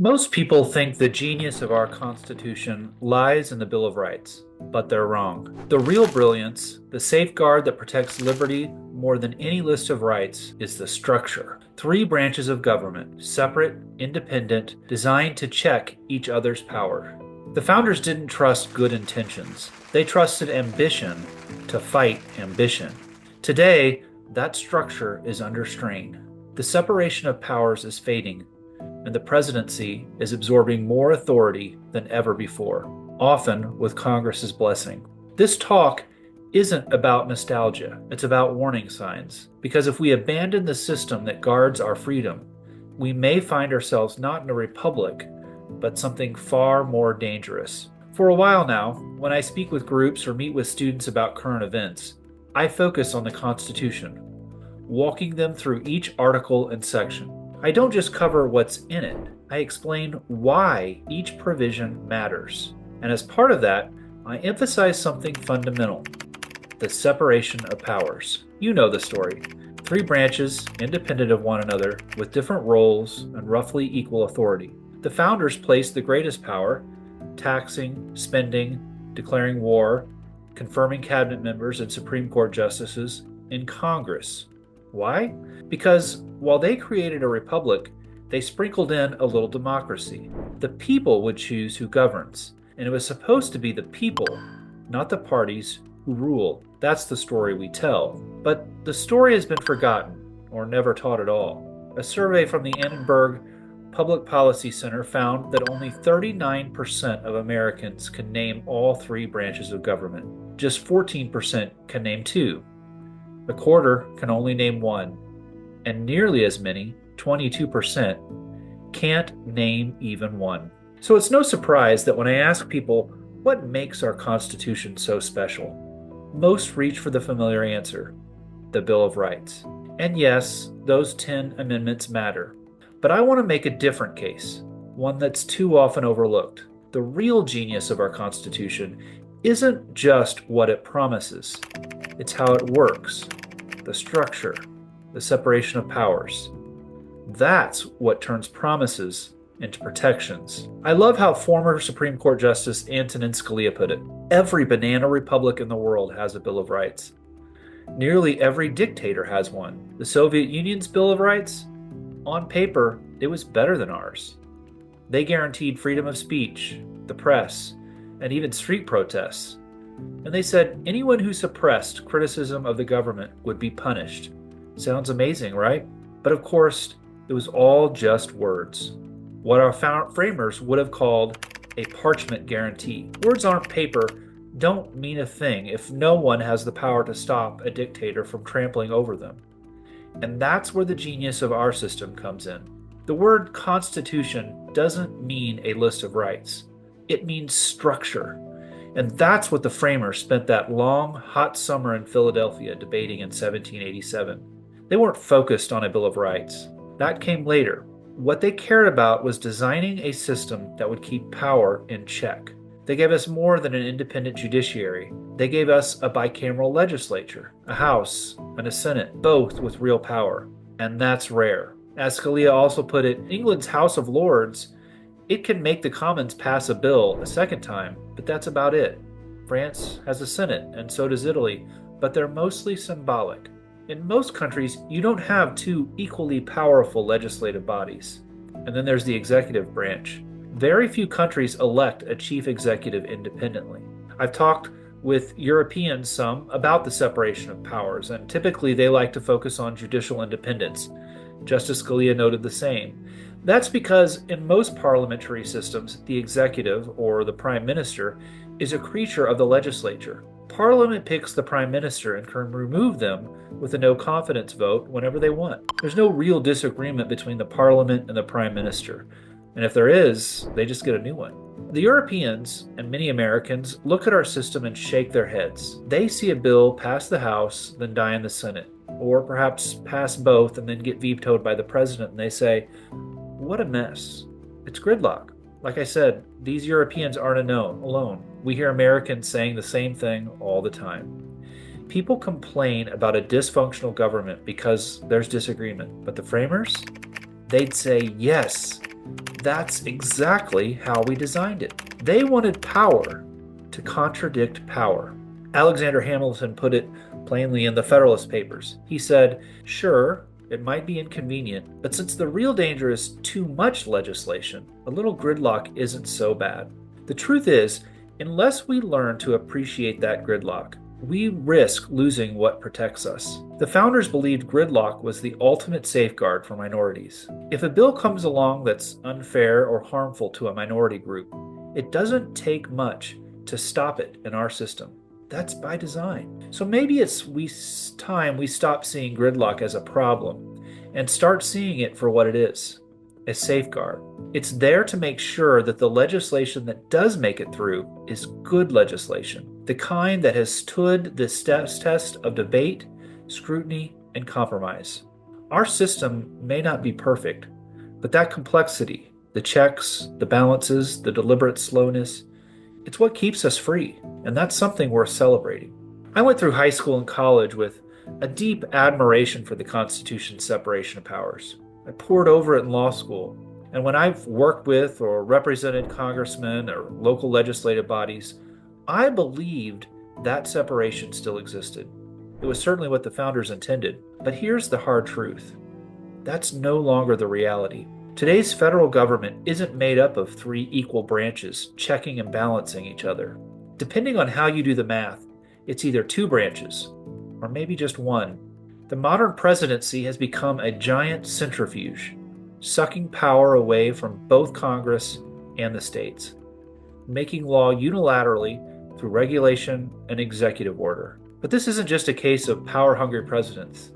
Most people think the genius of our Constitution lies in the Bill of Rights, but they're wrong. The real brilliance, the safeguard that protects liberty more than any list of rights, is the structure. Three branches of government, separate, independent, designed to check each other's power. The founders didn't trust good intentions. They trusted ambition to fight ambition. Today, that structure is under strain. The separation of powers is fading, and the presidency is absorbing more authority than ever before, often with Congress's blessing. This talk isn't about nostalgia, it's about warning signs. Because if we abandon the system that guards our freedom, we may find ourselves not in a republic, but something far more dangerous. For a while now, when I speak with groups or meet with students about current events, I focus on the Constitution, walking them through each article and section. I don't just cover what's in it, I explain why each provision matters. And as part of that, I emphasize something fundamental: the separation of powers. You know the story. Three branches, independent of one another, with different roles and roughly equal authority. The founders placed the greatest power, taxing, spending, declaring war, confirming cabinet members and Supreme Court justices, in Congress. Why? Because while they created a republic, they sprinkled in a little democracy. The people would choose who governs, and it was supposed to be the people, not the parties, who rule. That's the story we tell. But the story has been forgotten, or never taught at all. A survey from the Annenberg Public Policy Center found that only 39% of Americans can name all three branches of government. Just 14% can name two. A quarter can only name one, and nearly as many, 22%, can't name even one. So it's no surprise that when I ask people what makes our Constitution so special, most reach for the familiar answer: the Bill of Rights. And yes, those 10 amendments matter. But I want to make a different case, one that's too often overlooked. The real genius of our Constitution isn't just what it promises, it's how it works, the structure, the separation of powers. That's what turns promises into protections. I love how former Supreme Court Justice Antonin Scalia put it. Every banana republic in the world has a Bill of Rights. Nearly every dictator has one. The Soviet Union's Bill of Rights? On paper, it was better than ours. They guaranteed freedom of speech, the press, and even street protests. And they said anyone who suppressed criticism of the government would be punished. Sounds amazing, right? But of course, it was all just words. What our framers would have called a parchment guarantee. Words on paper don't mean a thing if no one has the power to stop a dictator from trampling over them. And that's where the genius of our system comes in. The word Constitution doesn't mean a list of rights. It means structure. And that's what the framers spent that long, hot summer in Philadelphia debating in 1787. They weren't focused on a Bill of Rights. That came later. What they cared about was designing a system that would keep power in check. They gave us more than an independent judiciary. They gave us a bicameral legislature, a House, and a Senate, both with real power. And that's rare. As Scalia also put it, England's House of Lords, it can make the Commons pass a bill a second time, but that's about it. France has a Senate, and so does Italy, but they're mostly symbolic. In most countries, you don't have two equally powerful legislative bodies. And then there's the executive branch. Very few countries elect a chief executive independently. I've talked with Europeans some about the separation of powers, and typically they like to focus on judicial independence. Justice Scalia noted the same. That's because in most parliamentary systems, the executive, or the prime minister, is a creature of the legislature. Parliament picks the prime minister and can remove them with a no-confidence vote whenever they want. There's no real disagreement between the parliament and the prime minister. And if there is, they just get a new one. The Europeans, and many Americans, look at our system and shake their heads. They see a bill pass the House, then die in the Senate, or perhaps pass both and then get vetoed by the president, and they say, what a mess. It's gridlock. Like I said, these Europeans aren't alone. We hear Americans saying the same thing all the time. People complain about a dysfunctional government because there's disagreement, but the framers, they'd say, yes, That's exactly how we designed it. They wanted power to contradict power. Alexander Hamilton put it plainly in the Federalist Papers. He said, "Sure, it might be inconvenient, but since the real danger is too much legislation, a little gridlock isn't so bad." The truth is, unless we learn to appreciate that gridlock, we risk losing what protects us. The founders believed gridlock was the ultimate safeguard for minorities. If a bill comes along that's unfair or harmful to a minority group, it doesn't take much to stop it in our system. That's by design. So maybe it's time we stop seeing gridlock as a problem and start seeing it for what it is, a safeguard. It's there to make sure that the legislation that does make it through is good legislation, the kind that has stood the test of debate, scrutiny, and compromise. Our system may not be perfect, but that complexity, the checks, the balances, the deliberate slowness, it's what keeps us free, and that's something worth celebrating. I went through high school and college with a deep admiration for the Constitution's separation of powers. I pored over it in law school, and when I've worked with or represented congressmen or local legislative bodies, I believed that separation still existed. It was certainly what the founders intended, but here's the hard truth. That's no longer the reality. Today's federal government isn't made up of three equal branches checking and balancing each other. Depending on how you do the math, it's either two branches or maybe just one. The modern presidency has become a giant centrifuge, sucking power away from both Congress and the states, making law unilaterally through regulation and executive order. But this isn't just a case of power-hungry presidents.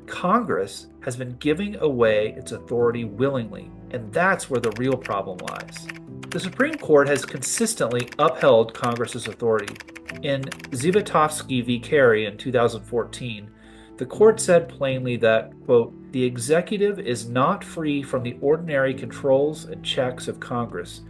Congress has been giving away its authority willingly, and that's where the real problem lies. The Supreme Court has consistently upheld Congress's authority. In Zivotofsky v. Kerry in 2014, the court said plainly that, quote, "The executive is not free from the ordinary controls and checks of Congress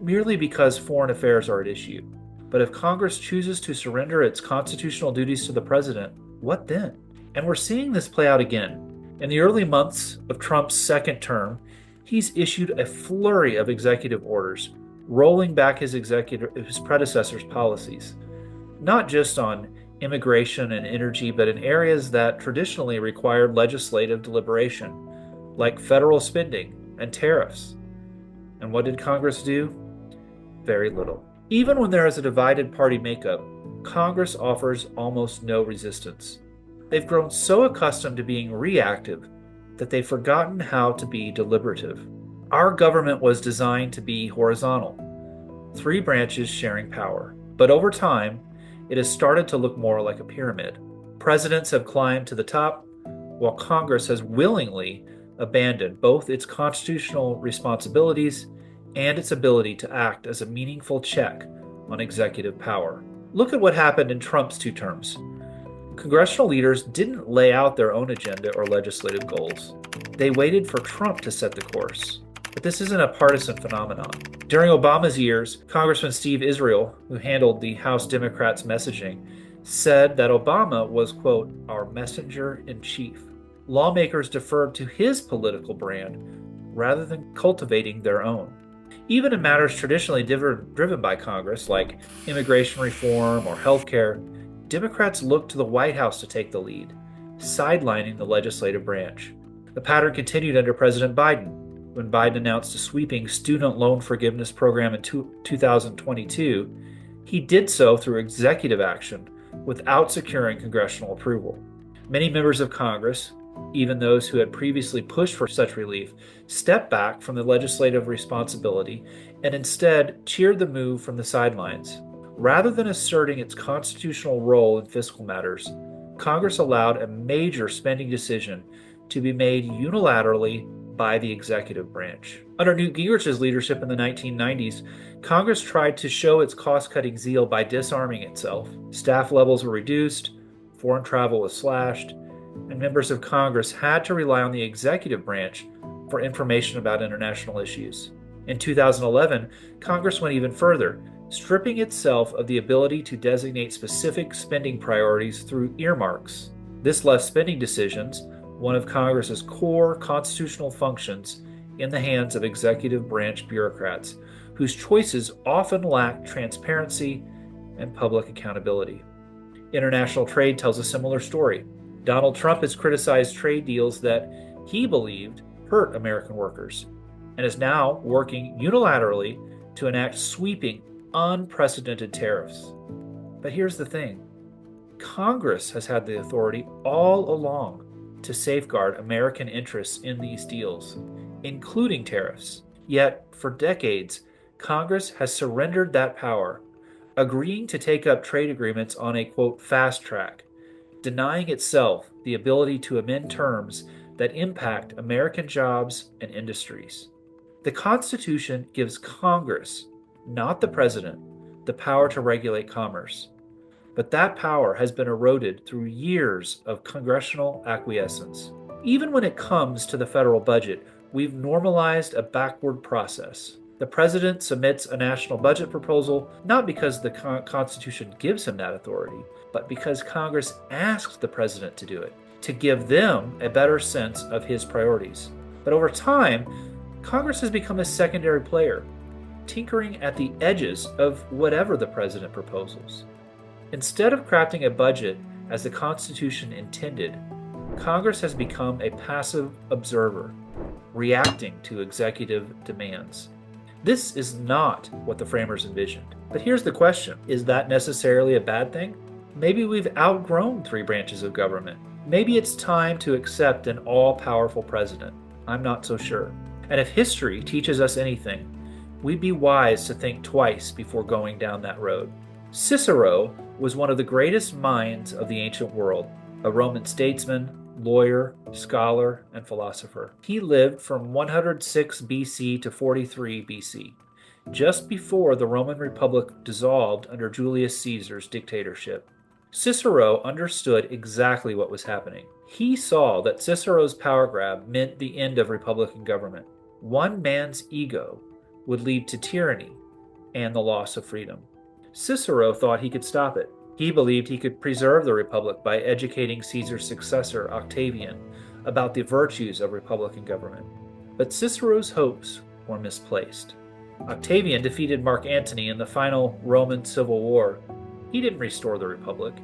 merely because foreign affairs are at issue. But if Congress chooses to surrender its constitutional duties to the president, what then?" And we're seeing this play out again. In the early months of Trump's second term, he's issued a flurry of executive orders, rolling back his predecessor's policies, not just on immigration and energy, but in areas that traditionally required legislative deliberation, like federal spending and tariffs. And what did Congress do? Very little. Even when there is a divided party makeup, Congress offers almost no resistance. They've grown so accustomed to being reactive that they've forgotten how to be deliberative. Our government was designed to be horizontal, three branches sharing power. But over time, it has started to look more like a pyramid. Presidents have climbed to the top, while Congress has willingly abandoned both its constitutional responsibilities and its ability to act as a meaningful check on executive power. Look at what happened in Trump's two terms. Congressional leaders didn't lay out their own agenda or legislative goals. They waited for Trump to set the course. But this isn't a partisan phenomenon. During Obama's years, Congressman Steve Israel, who handled the House Democrats' messaging, said that Obama was, quote, "our messenger in chief." Lawmakers deferred to his political brand rather than cultivating their own. Even in matters traditionally driven by Congress, like immigration reform or healthcare, Democrats looked to the White House to take the lead, sidelining the legislative branch. The pattern continued under President Biden. When Biden announced a sweeping student loan forgiveness program in 2022, he did so through executive action without securing congressional approval. Many members of Congress, even those who had previously pushed for such relief, stepped back from the legislative responsibility and instead cheered the move from the sidelines. Rather than asserting its constitutional role in fiscal matters, Congress allowed a major spending decision to be made unilaterally by the executive branch. Under Newt Gingrich's leadership in the 1990s, Congress tried to show its cost-cutting zeal by disarming itself. Staff levels were reduced, foreign travel was slashed, and members of Congress had to rely on the executive branch for information about international issues. In 2011, Congress went even further, stripping itself of the ability to designate specific spending priorities through earmarks. This left spending decisions, one of Congress's core constitutional functions, in the hands of executive branch bureaucrats, whose choices often lack transparency and public accountability. International trade tells a similar story. Donald Trump has criticized trade deals that he believed hurt American workers and is now working unilaterally to enact sweeping, unprecedented tariffs. But here's the thing. Congress has had the authority all along to safeguard American interests in these deals, including tariffs. Yet, for decades, Congress has surrendered that power, agreeing to take up trade agreements on a, quote, fast track, denying itself the ability to amend terms that impact American jobs and industries. The Constitution gives Congress, not the President, the power to regulate commerce. But that power has been eroded through years of congressional acquiescence. Even when it comes to the federal budget, we've normalized a backward process. The president submits a national budget proposal not because the Constitution gives him that authority, but because Congress asks the president to do it, to give them a better sense of his priorities. But over time, Congress has become a secondary player, tinkering at the edges of whatever the president proposes. Instead of crafting a budget as the Constitution intended, Congress has become a passive observer, reacting to executive demands. This is not what the framers envisioned. But here's the question. Is that necessarily a bad thing? Maybe we've outgrown three branches of government. Maybe it's time to accept an all-powerful president. I'm not so sure. And if history teaches us anything, we'd be wise to think twice before going down that road. Cicero was one of the greatest minds of the ancient world, a Roman statesman, lawyer, scholar, and philosopher. He lived from 106 BC to 43 BC, just before the Roman Republic dissolved under Julius Caesar's dictatorship. Cicero understood exactly what was happening. He saw that Cicero's power grab meant the end of republican government. One man's ego would lead to tyranny and the loss of freedom. Cicero thought he could stop it. He believed he could preserve the republic by educating Caesar's successor, Octavian, about the virtues of republican government. But Cicero's hopes were misplaced. Octavian defeated Mark Antony in the final Roman Civil War. He didn't restore the republic.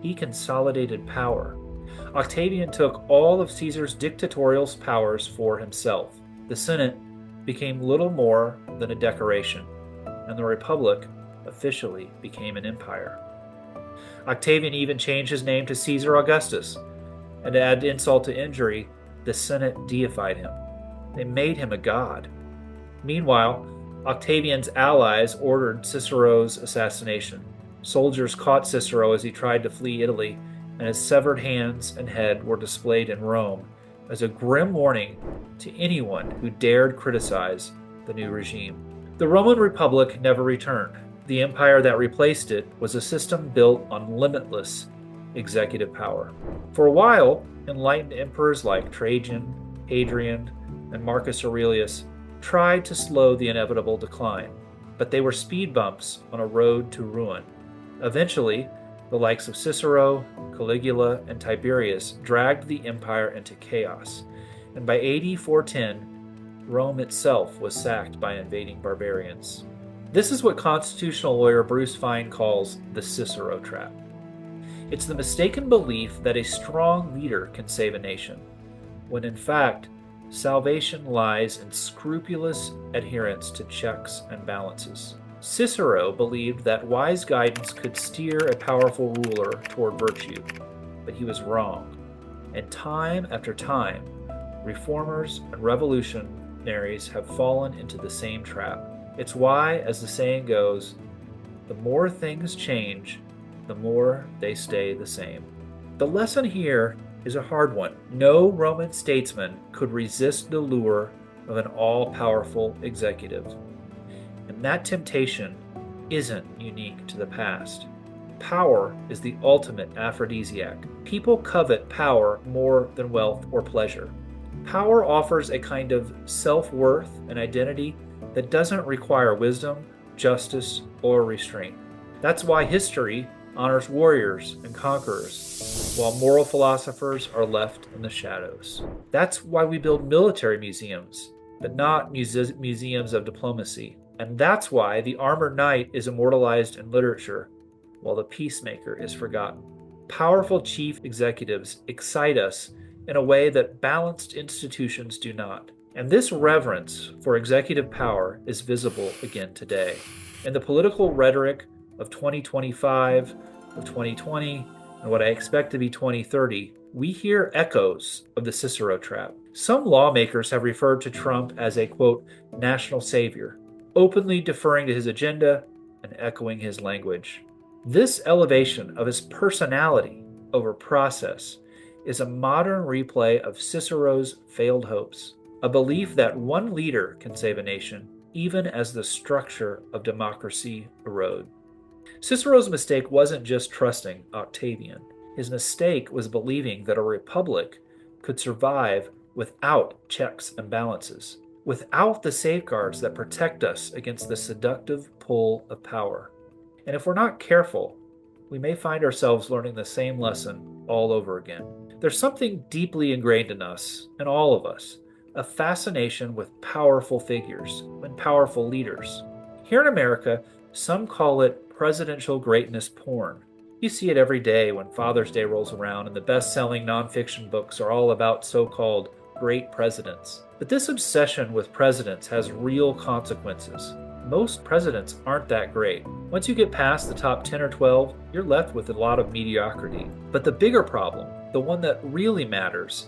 He consolidated power. Octavian took all of Caesar's dictatorial powers for himself. The Senate became little more than a decoration, and the republic officially became an empire. Octavian even changed his name to Caesar Augustus, and to add insult to injury, the Senate deified him. They made him a god. Meanwhile, Octavian's allies ordered Cicero's assassination. Soldiers caught Cicero as he tried to flee Italy, and his severed hands and head were displayed in Rome as a grim warning to anyone who dared criticize the new regime. The Roman Republic never returned. The empire that replaced it was a system built on limitless executive power. For a while, enlightened emperors like Trajan, Hadrian, and Marcus Aurelius tried to slow the inevitable decline, but they were speed bumps on a road to ruin. Eventually, the likes of Cicero, Caligula, and Tiberius dragged the empire into chaos, and by AD 410, Rome itself was sacked by invading barbarians. This is what constitutional lawyer Bruce Fine calls the Cicero trap. It's the mistaken belief that a strong leader can save a nation, when in fact, salvation lies in scrupulous adherence to checks and balances. Cicero believed that wise guidance could steer a powerful ruler toward virtue, but he was wrong. And time after time, reformers and revolutionaries have fallen into the same trap. It's why, as the saying goes, the more things change, the more they stay the same. The lesson here is a hard one. No Roman statesman could resist the lure of an all-powerful executive. And that temptation isn't unique to the past. Power is the ultimate aphrodisiac. People covet power more than wealth or pleasure. Power offers a kind of self-worth and identity that doesn't require wisdom, justice, or restraint. That's why history honors warriors and conquerors, while moral philosophers are left in the shadows. That's why we build military museums but not museums of diplomacy. And that's why the armored knight is immortalized in literature, while the peacemaker is forgotten. Powerful chief executives excite us in a way that balanced institutions do not. And this reverence for executive power is visible again today. In the political rhetoric of 2025, of 2020, and what I expect to be 2030, we hear echoes of the Cicero trap. Some lawmakers have referred to Trump as a, quote, national savior, openly deferring to his agenda and echoing his language. This elevation of his personality over process is a modern replay of Cicero's failed hopes, a belief that one leader can save a nation, even as the structure of democracy erode. Cicero's mistake wasn't just trusting Octavian. His mistake was believing that a republic could survive without checks and balances, without the safeguards that protect us against the seductive pull of power. And if we're not careful, we may find ourselves learning the same lesson all over again. There's something deeply ingrained in us, in all of us, a fascination with powerful figures and powerful leaders. Here in America, some call it presidential greatness porn. You see it every day when Father's Day rolls around and the best-selling nonfiction books are all about so-called great presidents. But this obsession with presidents has real consequences. Most presidents aren't that great. Once you get past the top 10 or 12, you're left with a lot of mediocrity. But the bigger problem, the one that really matters,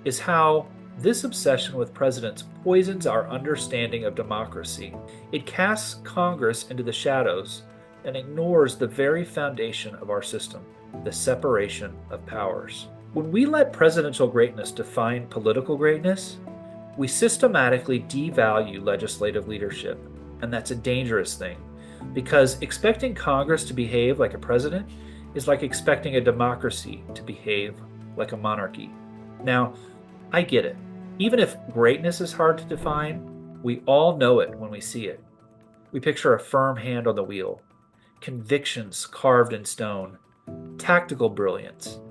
is how this obsession with presidents poisons our understanding of democracy. It casts Congress into the shadows and ignores the very foundation of our system, the separation of powers. When we let presidential greatness define political greatness, we systematically devalue legislative leadership. And that's a dangerous thing, because expecting Congress to behave like a president is like expecting a democracy to behave like a monarchy. Now, I get it. Even if greatness is hard to define, we all know it when we see it. We picture a firm hand on the wheel, convictions carved in stone, tactical brilliance,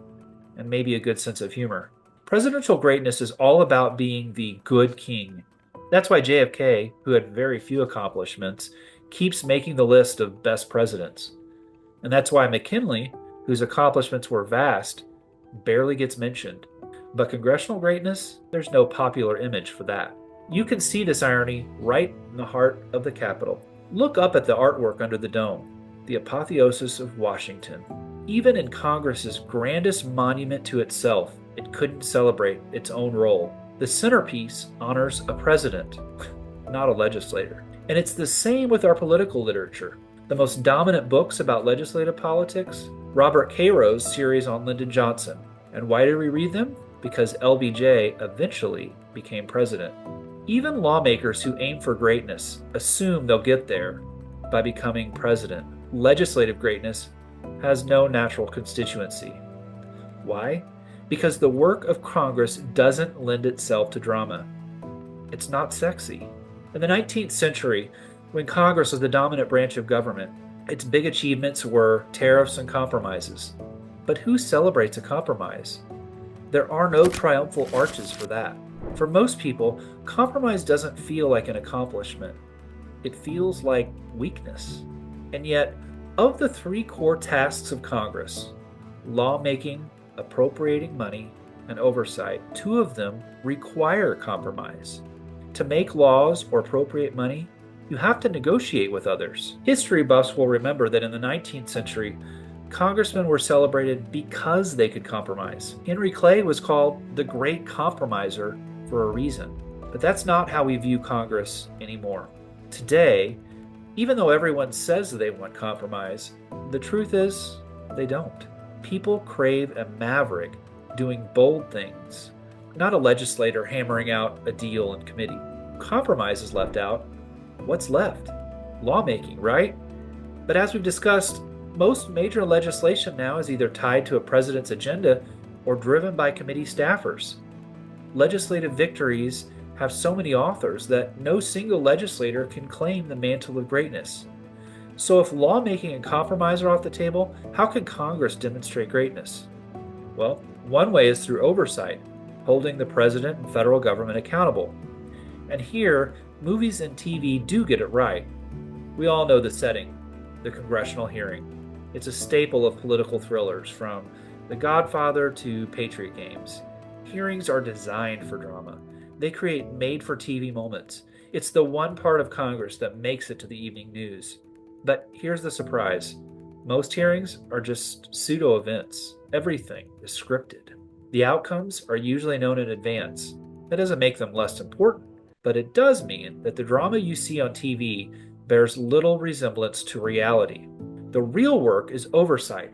and maybe a good sense of humor. Presidential greatness is all about being the good king. That's why JFK, who had very few accomplishments, keeps making the list of best presidents. And that's why McKinley, whose accomplishments were vast, barely gets mentioned. But congressional greatness, there's no popular image for that. You can see this irony right in the heart of the Capitol. Look up at the artwork under the dome, the apotheosis of Washington. Even in Congress's grandest monument to itself, it couldn't celebrate its own role. The centerpiece honors a president, not a legislator. And it's the same with our political literature. The most dominant books about legislative politics, Robert Caro's series on Lyndon Johnson. And why did we read them? Because LBJ eventually became president. Even lawmakers who aim for greatness assume they'll get there by becoming president. Legislative greatness has no natural constituency. Why? Because the work of Congress doesn't lend itself to drama. It's not sexy. In the 19th century, when Congress was the dominant branch of government, its big achievements were tariffs and compromises. But who celebrates a compromise? There are no triumphal arches for that. For most people, compromise doesn't feel like an accomplishment. It feels like weakness. And yet, of the three core tasks of Congress, lawmaking, appropriating money, and oversight, two of them require compromise. To make laws or appropriate money, you have to negotiate with others. History buffs will remember that in the 19th century, congressmen were celebrated because they could compromise. Henry Clay was called the Great Compromiser for a reason. But that's not how we view Congress anymore. Today, even though everyone says they want compromise, the truth is they don't. People crave a maverick doing bold things, not a legislator hammering out a deal in committee. Compromise is left out. What's left? Lawmaking, right? But as we've discussed, most major legislation now is either tied to a president's agenda or driven by committee staffers. Legislative victories have so many authors that no single legislator can claim the mantle of greatness. So if lawmaking and compromise are off the table, how can Congress demonstrate greatness? Well, one way is through oversight, holding the president and federal government accountable. And here, movies and TV do get it right. We all know the setting, the congressional hearing. It's a staple of political thrillers, from The Godfather to Patriot Games. Hearings are designed for drama. They create made-for-TV moments. It's the one part of Congress that makes it to the evening news. But here's the surprise. Most hearings are just pseudo-events. Everything is scripted. The outcomes are usually known in advance. That doesn't make them less important, but it does mean that the drama you see on TV bears little resemblance to reality. The real work is oversight,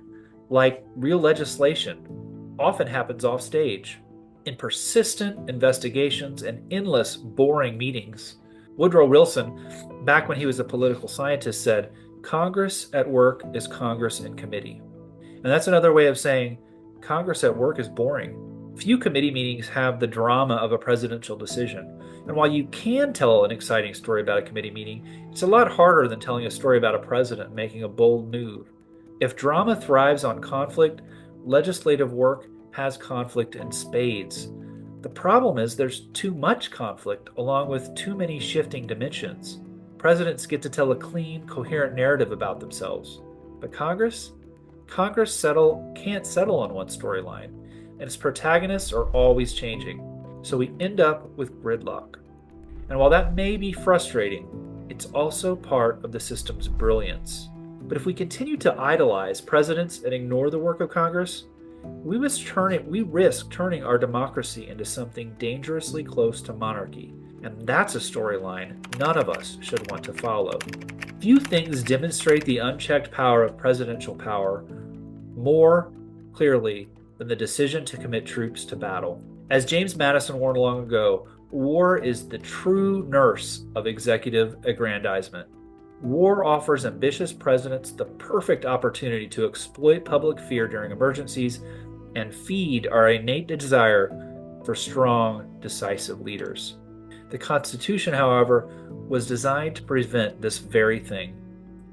like real legislation, often happens off stage, in persistent investigations and endless, boring meetings. Woodrow Wilson, back when he was a political scientist, said, "Congress at work is Congress in committee." And that's another way of saying Congress at work is boring. Few committee meetings have the drama of a presidential decision. And while you can tell an exciting story about a committee meeting, it's a lot harder than telling a story about a president making a bold move. If drama thrives on conflict, legislative work has conflict in spades. The problem is there's too much conflict, along with too many shifting dimensions. Presidents get to tell a clean, coherent narrative about themselves. But Congress can't settle on one storyline, and its protagonists are always changing. So we end up with gridlock. And while that may be frustrating, it's also part of the system's brilliance. But if we continue to idolize presidents and ignore the work of Congress, we risk turning our democracy into something dangerously close to monarchy. And that's a storyline none of us should want to follow. Few things demonstrate the unchecked power of presidential power more clearly than the decision to commit troops to battle. As James Madison warned long ago, war is the true nurse of executive aggrandizement. War offers ambitious presidents the perfect opportunity to exploit public fear during emergencies and feed our innate desire for strong, decisive leaders. The Constitution, however, was designed to prevent this very thing.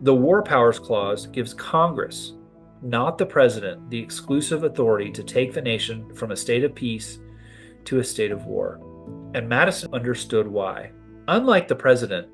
The War Powers Clause gives Congress, not the president, the exclusive authority to take the nation from a state of peace to a state of war. And Madison understood why. Unlike the president,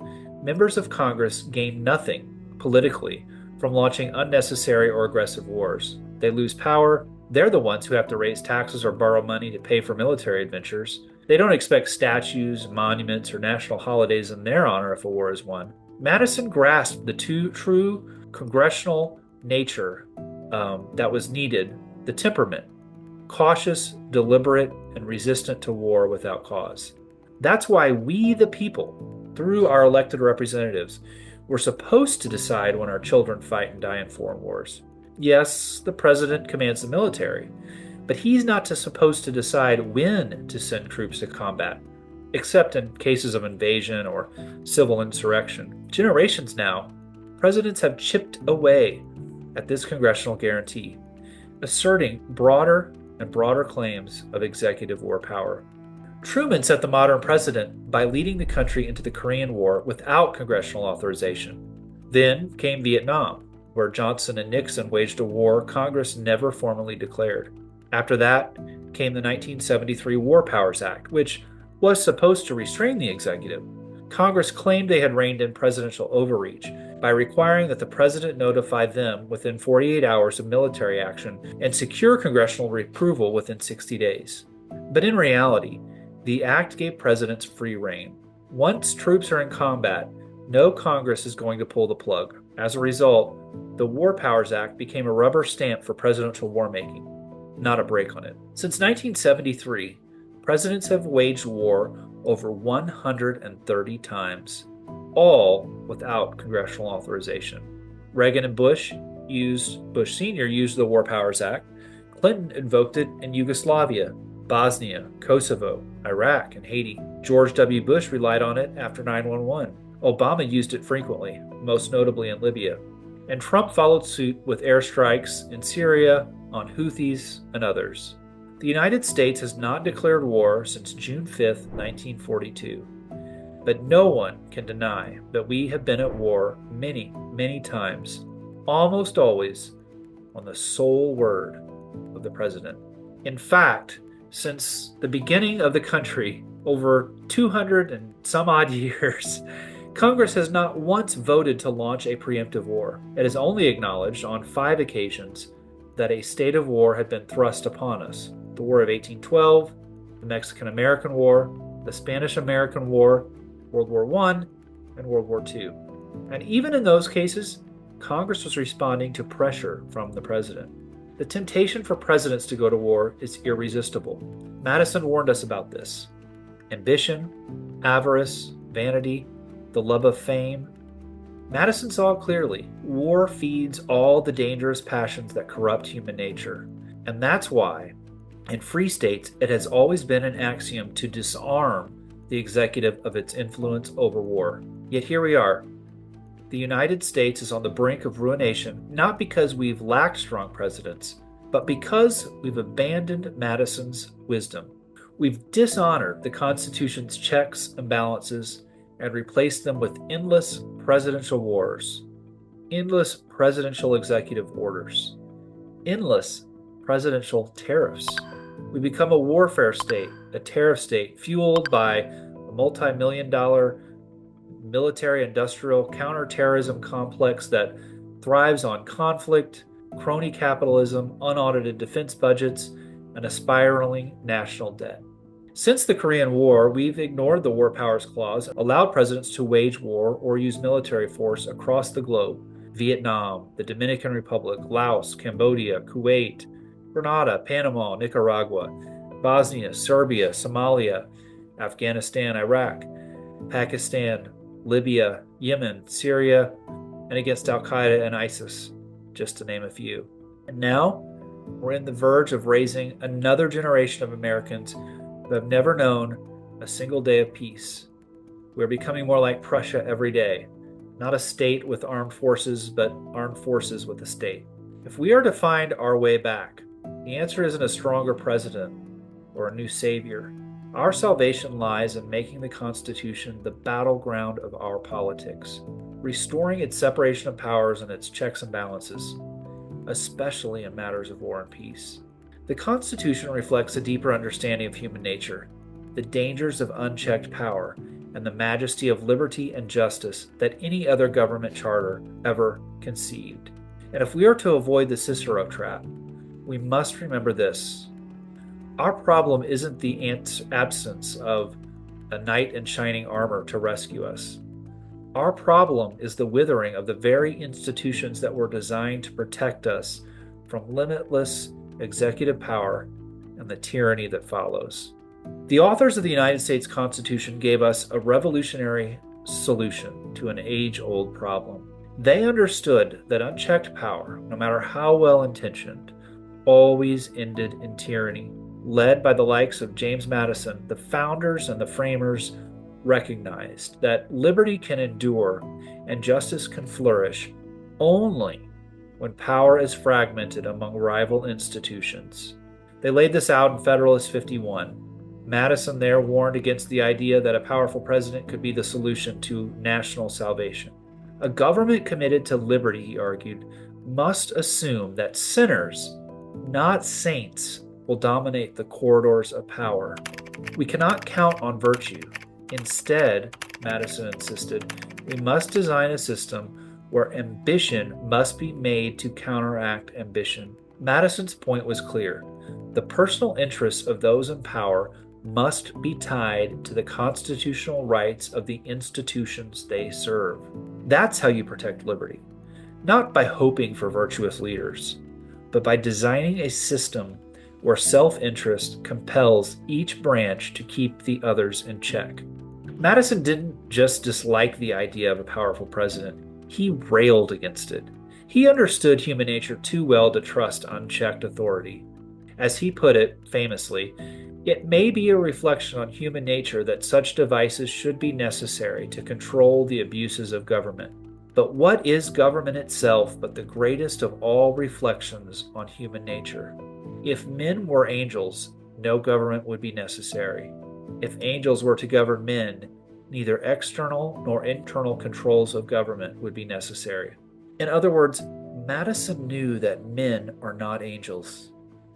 members of Congress gain nothing politically from launching unnecessary or aggressive wars. They lose power. They're the ones who have to raise taxes or borrow money to pay for military adventures. They don't expect statues, monuments, or national holidays in their honor if a war is won. Madison grasped the true congressional nature that was needed, the temperament, cautious, deliberate, and resistant to war without cause. That's why we, the people, through our elected representatives, we're supposed to decide when our children fight and die in foreign wars. Yes, the president commands the military, but he's not supposed to decide when to send troops to combat, except in cases of invasion or civil insurrection. Generations now, presidents have chipped away at this congressional guarantee, asserting broader and broader claims of executive war power. Truman set the modern precedent by leading the country into the Korean War without congressional authorization. Then came Vietnam, where Johnson and Nixon waged a war Congress never formally declared. After that came the 1973 War Powers Act, which was supposed to restrain the executive. Congress claimed they had reined in presidential overreach by requiring that the president notify them within 48 hours of military action and secure congressional approval within 60 days. But in reality, the act gave presidents free rein. Once troops are in combat, no Congress is going to pull the plug. As a result, the War Powers Act became a rubber stamp for presidential war-making, not a brake on it. Since 1973, presidents have waged war over 130 times, all without congressional authorization. Reagan and Bush Sr. used the War Powers Act. Clinton invoked it in Yugoslavia, Bosnia, Kosovo, Iraq, and Haiti. George W. Bush relied on it after 9/11. Obama used it frequently, most notably in Libya. And Trump followed suit with airstrikes in Syria, on Houthis, and others. The United States has not declared war since June 5, 1942. But no one can deny that we have been at war many, many times, almost always on the sole word of the president. In fact, since the beginning of the country, Over 200 and some odd years, Congress has not once voted to launch a preemptive war. It has only acknowledged on 5 occasions that a state of war had been thrust upon us: the War of 1812, the Mexican American War, the Spanish American War, World War I, and World War II. And even in those cases, Congress was responding to pressure from the president. The temptation for presidents to go to war is irresistible. Madison warned us about this. Ambition, avarice, vanity, the love of fame. Madison saw it clearly. War feeds all the dangerous passions that corrupt human nature. And that's why, in free states, it has always been an axiom to disarm the executive of its influence over war. Yet here we are. The United States is on the brink of ruination, not because we've lacked strong presidents, but because we've abandoned Madison's wisdom. We've dishonored the Constitution's checks and balances and replaced them with endless presidential wars, endless presidential executive orders, endless presidential tariffs. We become a warfare state, a tariff state, fueled by a multi-million-dollar military-industrial counterterrorism complex that thrives on conflict, crony capitalism, unaudited defense budgets, and a spiraling national debt. Since the Korean War, we've ignored the War Powers Clause, allowed presidents to wage war or use military force across the globe: Vietnam, the Dominican Republic, Laos, Cambodia, Kuwait, Grenada, Panama, Nicaragua, Bosnia, Serbia, Somalia, Afghanistan, Iraq, Pakistan, Libya, Yemen, Syria, and against Al-Qaeda and ISIS, just to name a few. And now, we're in the verge of raising another generation of Americans who have never known a single day of peace. We're becoming more like Prussia every day, not a state with armed forces, but armed forces with a state. If we are to find our way back, the answer isn't a stronger president or a new savior. Our salvation lies in making the Constitution the battleground of our politics, restoring its separation of powers and its checks and balances, especially in matters of war and peace. The Constitution reflects a deeper understanding of human nature, the dangers of unchecked power, and the majesty of liberty and justice that any other government charter ever conceived. And if we are to avoid the Cicero trap, we must remember this. Our problem isn't the absence of a knight in shining armor to rescue us. Our problem is the withering of the very institutions that were designed to protect us from limitless executive power and the tyranny that follows. The authors of the United States Constitution gave us a revolutionary solution to an age-old problem. They understood that unchecked power, no matter how well-intentioned, always ended in tyranny. Led by the likes of James Madison, the founders and the framers recognized that liberty can endure and justice can flourish only when power is fragmented among rival institutions. They laid this out in Federalist 51. Madison there warned against the idea that a powerful president could be the solution to national salvation. A government committed to liberty, he argued, must assume that sinners, not saints, will dominate the corridors of power. We cannot count on virtue. Instead, Madison insisted, we must design a system where ambition must be made to counteract ambition. Madison's point was clear. The personal interests of those in power must be tied to the constitutional rights of the institutions they serve. That's how you protect liberty. Not by hoping for virtuous leaders, but by designing a system where self-interest compels each branch to keep the others in check. Madison didn't just dislike the idea of a powerful president. He railed against it. He understood human nature too well to trust unchecked authority. As he put it famously, it may be a reflection on human nature that such devices should be necessary to control the abuses of government. But what is government itself but the greatest of all reflections on human nature? If men were angels, no government would be necessary. If angels were to govern men, neither external nor internal controls of government would be necessary. In other words, Madison knew that men are not angels,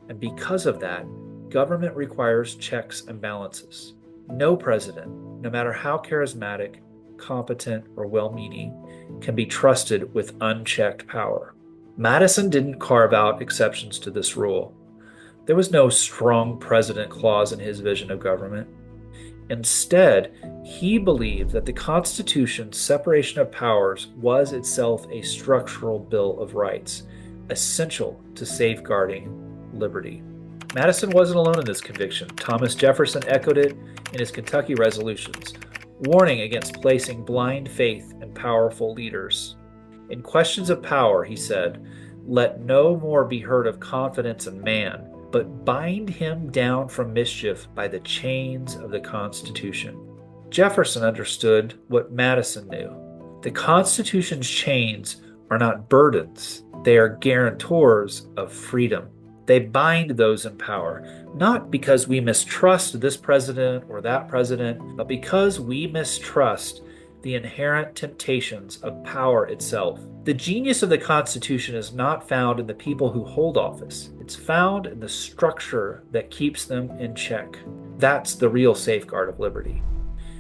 and because of that, government requires checks and balances. No president, no matter how charismatic, competent, or well-meaning, can be trusted with unchecked power. Madison didn't carve out exceptions to this rule. There was no strong president clause in his vision of government. Instead, he believed that the Constitution's separation of powers was itself a structural Bill of Rights, essential to safeguarding liberty. Madison wasn't alone in this conviction. Thomas Jefferson echoed it in his Kentucky resolutions, warning against placing blind faith in powerful leaders. In questions of power, he said, "Let no more be heard of confidence in man, but bind him down from mischief by the chains of the Constitution." Jefferson understood what Madison knew. The Constitution's chains are not burdens, they are guarantors of freedom. They bind those in power, not because we mistrust this president or that president, but because we mistrust the inherent temptations of power itself. The genius of the Constitution is not found in the people who hold office. It's found in the structure that keeps them in check. That's the real safeguard of liberty.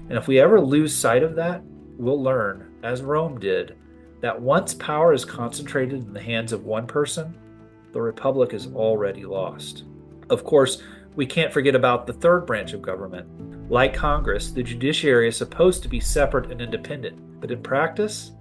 And if we ever lose sight of that, we'll learn, as Rome did, that once power is concentrated in the hands of one person, the republic is already lost. Of course, we can't forget about the third branch of government. Like Congress, the judiciary is supposed to be separate and independent, but in practice,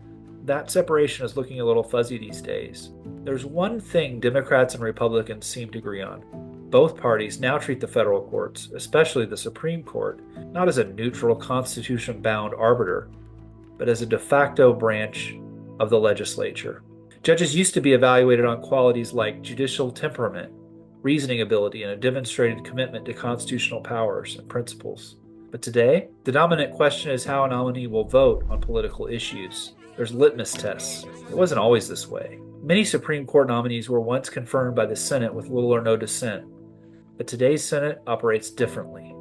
that separation is looking a little fuzzy these days. There's one thing Democrats and Republicans seem to agree on. Both parties now treat the federal courts, especially the Supreme Court, not as a neutral Constitution-bound arbiter, but as a de facto branch of the legislature. Judges used to be evaluated on qualities like judicial temperament, reasoning ability, and a demonstrated commitment to constitutional powers and principles. But today, the dominant question is how a nominee will vote on political issues. There's litmus tests. It wasn't always this way. Many Supreme Court nominees were once confirmed by the Senate with little or no dissent, but today's Senate operates differently.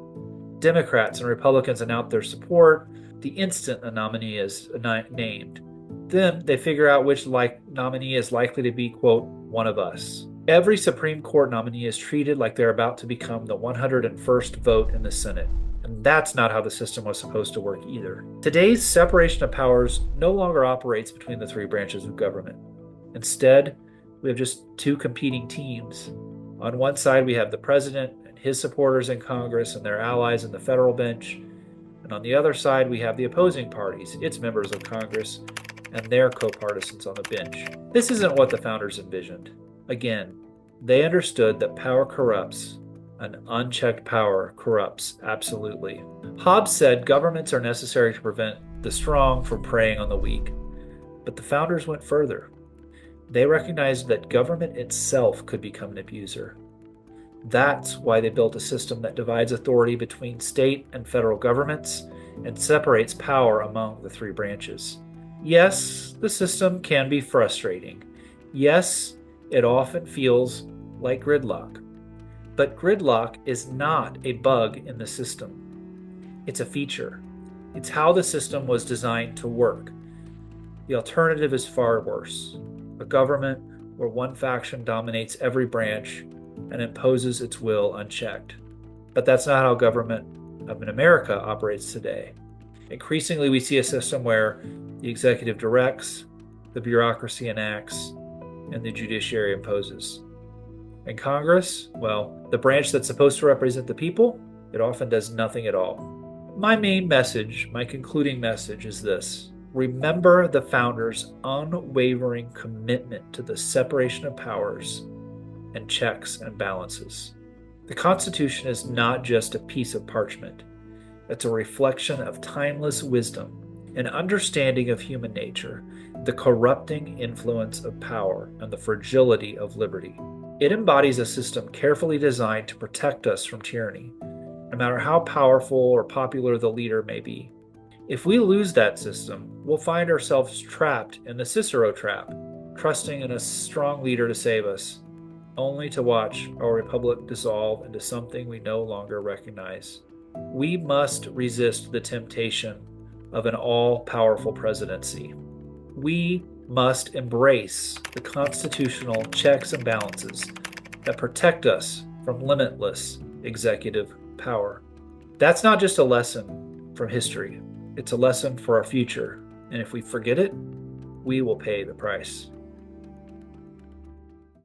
Democrats and Republicans announce their support the instant a nominee is named. Then they figure out which nominee is likely to be, quote, one of us. Every Supreme Court nominee is treated like they're about to become the 101st vote in the Senate. And that's not how the system was supposed to work either. Today's separation of powers no longer operates between the three branches of government. Instead, we have just two competing teams. On one side, we have the president and his supporters in Congress and their allies in the federal bench. And on the other side, we have the opposing parties, its members of Congress, and their co-partisans on the bench. This isn't what the founders envisioned. Again, they understood that power corrupts, and unchecked power corrupts absolutely. Hobbes said governments are necessary to prevent the strong from preying on the weak. But the founders went further. They recognized that government itself could become an abuser. That's why they built a system that divides authority between state and federal governments and separates power among the three branches. Yes, the system can be frustrating. Yes, it often feels like gridlock. But gridlock is not a bug in the system. It's a feature. It's how the system was designed to work. The alternative is far worse. A government where one faction dominates every branch and imposes its will unchecked. But that's not how government in America operates today. Increasingly, we see a system where the executive directs, the bureaucracy enacts, and the judiciary imposes. In Congress, well, the branch that's supposed to represent the people, it often does nothing at all. My main message, my concluding message is this. Remember the founders' unwavering commitment to the separation of powers and checks and balances. The Constitution is not just a piece of parchment. It's a reflection of timeless wisdom, an understanding of human nature, the corrupting influence of power, and the fragility of liberty. It embodies a system carefully designed to protect us from tyranny, no matter how powerful or popular the leader may be. If we lose that system, we'll find ourselves trapped in the Cicero trap, trusting in a strong leader to save us, only to watch our republic dissolve into something we no longer recognize. We must resist the temptation of an all-powerful presidency. We must embrace the constitutional checks and balances that protect us from limitless executive power. That's not just a lesson from history, it's a lesson for our future. And if we forget it, we will pay the price.